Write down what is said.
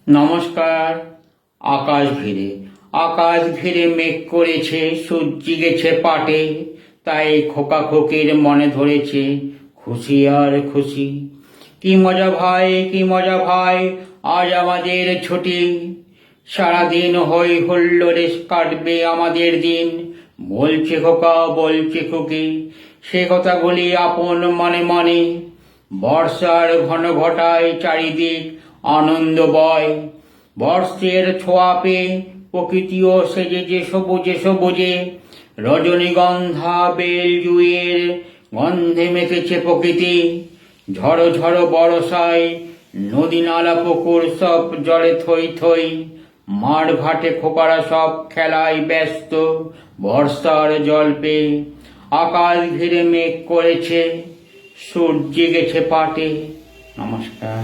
নমস্কার। আকাশ ঘিরে মেঘ করেছে, সূর্য গেছে পাটে, তাই খোকা খোকির মনে ধরেছে খুশি আর খুশি। কি মজা ভাই, কি মজা ভাই, আজ আমাদের ছুটি। সারাদিন হই হুল্লোড়ে কাটবে আমাদের দিন, বলছে খোকা বলছে খুকি সে কথাগুলি আপন মনে মনে। বর্ষার ঘন ঘটায় চারিদিক আনন্দ বয়, বর্ষের ছোঁয়া পেয়ে প্রকৃতিও সেজেছে সবুজে সবুজে। রজনীগন্ধা বেল জুঁইয়ের গন্ধে মেখেছে প্রকৃতি। ঝড়ো ঝড়ো বর্ষায় নদী নালা পুকুর সব জলে থই থই। মাঠ ঘাটে খোকারা সব খেলায় ব্যস্ত বর্ষার জল পেয়ে। আকাশ ঘিরে মেঘ করেছে, সূর্য গেছে পাটে। নমস্কার।